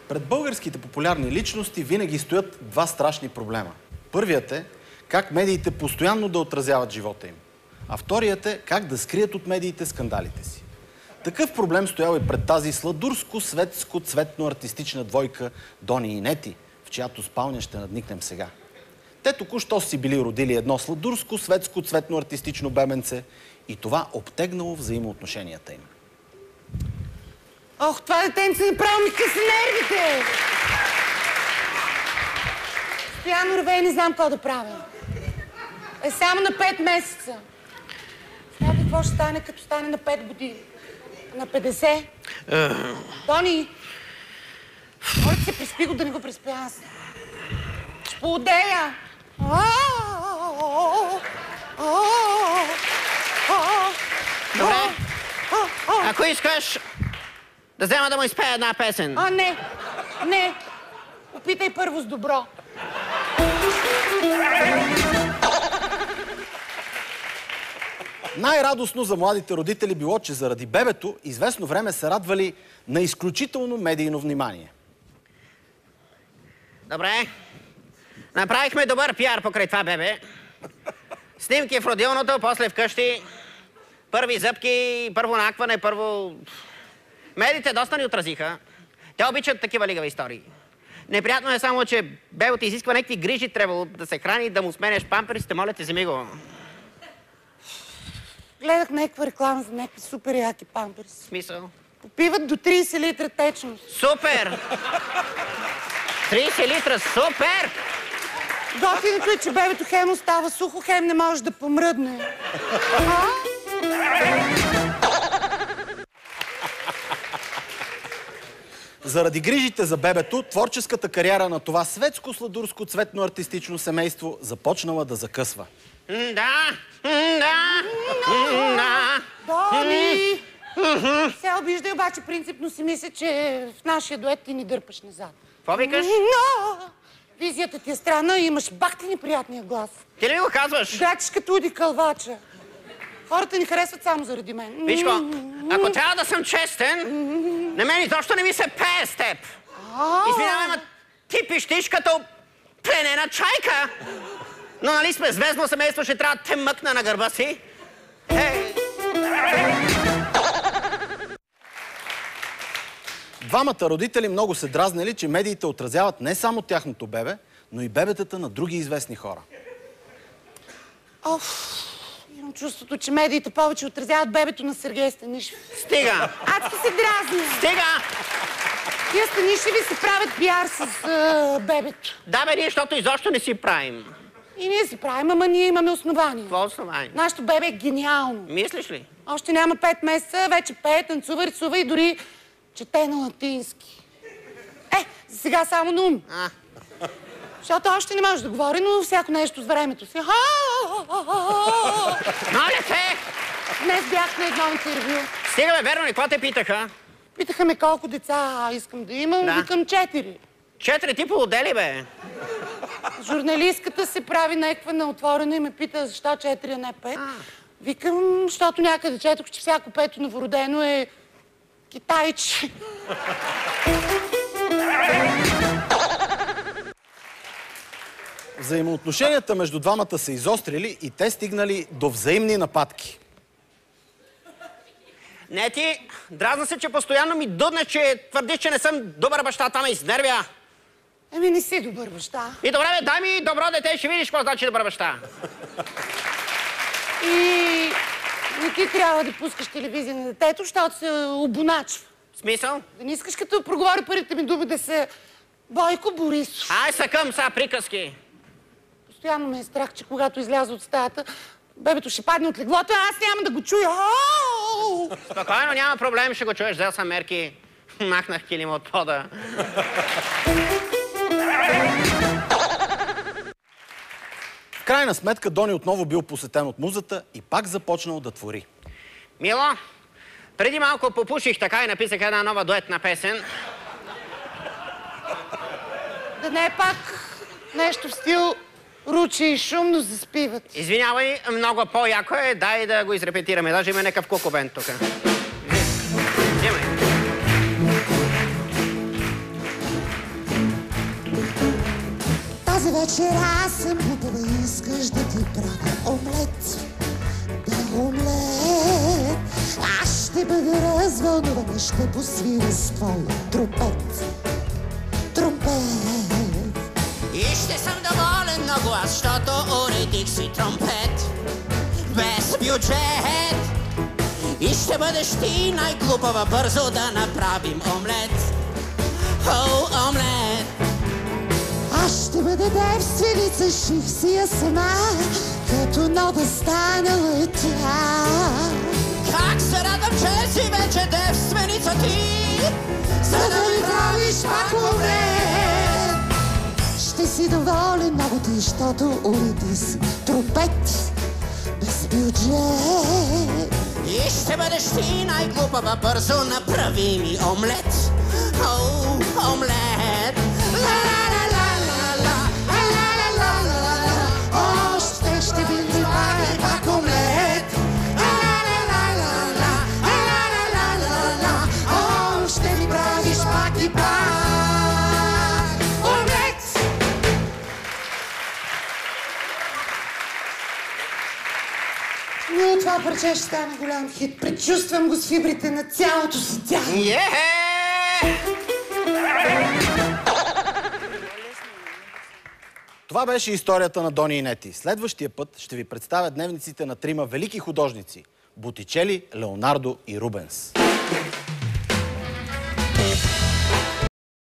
Пред българските популярни личности винаги стоят два страшни проблема. Първият е как медиите постоянно да отразяват живота им. А вторият е как да скрият от медиите скандалите си. Такъв проблем стоял и пред тази сладурско-светско-цветно-артистична двойка Дони и Нети, в чиято спалня ще надникнем сега. Те току-що си били родили едно сладурско-светско-цветно-артистично бебенце и това обтегнало взаимоотношенията им. Ох, това детенце направо ми къси нервите! Стояно реве и не знам какво да правя. Е само на 5 месеца. Знаете какво ще стане, като стане на 5 години? На 50? Тони, моля се, приспи го да не го приспя аз. Ще поудея! Добре. Ако искаш да взема да му изпея една песен. Не. Не. Опитай първо с добро. Най-радостно за младите родители било, че заради бебето известно време се радвали на изключително медийно внимание. Добре. Направихме добър пиар покрай това бебе. Снимки в родилното, после вкъщи. Първи зъбки, първо накване, първо... Медиите доста ни отразиха. Те обичат такива лигави истории. Неприятно е само, че бебето изисква някакви грижи, трябвало да се храни, да му сменеш памперсите, моля те, вземи го. Гледах някаква реклама за някакви супер яки памперси. Смисъл? Попиват до 30 литра течност. Супер! 30 литра, супер! Готиното е, че бебето хем остава сухо, хем не може да помръдне. Заради грижите за бебето, творческата кариера на това светско-сладурско цветно-артистично семейство започнала да закъсва. Дони! Сега обиждай, обаче принципно си мисля, че в нашия дует ти ни дърпаш назад. Какво викаш? Визията ти е странна и имаш бах ти неприятния глас. Ти ли ми го казваш? Грачиш като Уди Кълвача. Хората ни харесват само заради мен. Виж го, ако трябва да съм честен, на мен изобщо не ми се пее с теб. Извинявай, ма ти пищиш като пленена чайка. Но нали сме звездно семейство, ще трябва да те мъкна на гърба си. Двамата родители много се дразнали, че медиите отразяват не само тяхното бебе, но и бебетата на други известни хора. Имам чувството, че медиите повече отразяват бебето на Сергей Станишев. Стига! Адски се дразни! Стига! Тия Станишеви се правят пиар с бебето. Да, бе, ние, защото изобщо не си правим. И ние си правим, ама ние имаме основания. Какво основание? Нашето бебе е гениално. Мислиш ли? Още няма 5 месеца, вече пее, танцува, рисува и дори чете на латински. За сега само на ум. Защото още не може да говори, но всяко нещо с времето си. Моля те! Днес бях на едно интервю. Стига, бе, верно ли? Какво те питаха? Питаха ме колко деца искам да имам. Викам 4. 4 ти поудели, бе? Журналистката се прави някаква неотворена и ме пита защо 4, а не 5. Викам, защото някъде четох, че всяко 5-то новородено е китайче. Взаимоотношенията между двамата се изострили и те стигнали до взаимни нападки. Не ти, дразна се, че постоянно ми дудне, че твърдиш, че не съм добър баща, там ме изнервя. Не си добър баща. И добре, бе, дай ми добро дете и ще видиш какво значи добър баща. И не ти трябва да пускаш телевизия на детето, защото се обоначва. В смисъл? Да не искаш като проговори първите ми думи да се Бойко Борисов. Ай, съкъм са приказки. Постоянно ме е страх, че когато изляза от стаята, бебето ще падне от леглото, а аз няма да го чуя. Спокойно, няма проблем, ще го чуеш. Взел съм мерки. Махнах килима от пода. В крайна сметка Дони отново бил посетен от музата и пак започнал да твори. Мило, преди малко попуших така и написах една нова дуетна песен. Да не е пак нещо в стил Ручи и шумно заспиват. Извинявай, много по-яко е. Дай да го изрепетираме. Даже има някакъв кукубен тук. Взимай. вечер аз съм глупава и искаш да ти правя омлет. Да, омлет. Аз ще бъда развълнувана, ще посвиря с твоя тромпет. Тромпет. И ще съм доволен много аз, защото уредих си тромпет. Без бюджет. И ще бъдеш ти най-глупава, бързо да направим омлет. О, омлет. Аз ще бъда девственица, ших си я сама, като нова станала тя. Как се радвам, че си вече девственица ти, за да ми правиш пак омлет. Ще си доволен много ти, защото уреди си тромпет без бюджет. И ще бъдеш ти най-глупава, бързо направи ми омлет. О, омлет. Още ще ви направя пак омлет. Още ми правиш пак и пак омлет. Но това парче ще стане голям хит. Предчувствам го с фибрите на цялото си тяло. Това беше историята на Дони и Нети. Следващия път ще ви представя дневниците на трима велики художници – Ботичели, Леонардо и Рубенс.